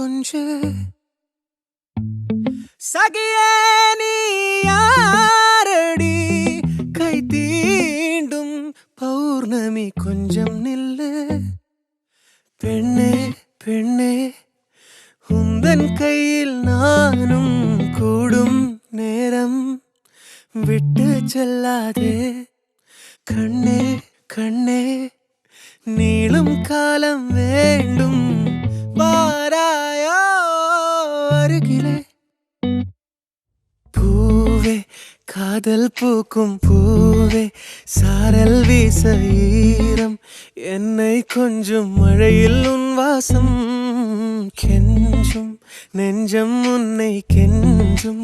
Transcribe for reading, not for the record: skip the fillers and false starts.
கொஞ்சு சகியே நீ யாரடி கை தீண்டும் பௌர்ணமி கொஞ்சம் நில்லு பெண்ணே பெண்ணே உந்தன் கையில் நானும் கூடும் நேரம் விட்டு செல்லாதே கண்ணே கண்ணே நீளும் காலம் வேண்டும் வாராயோ அருகிலே பூவே காதல் பூக்கும் பூவே சாரல் வீச ஈரம் என்னை கொஞ்சம் மழையில் உன் வாசம் கெஞ்சும் நெஞ்சம் உன்னை கெஞ்சும்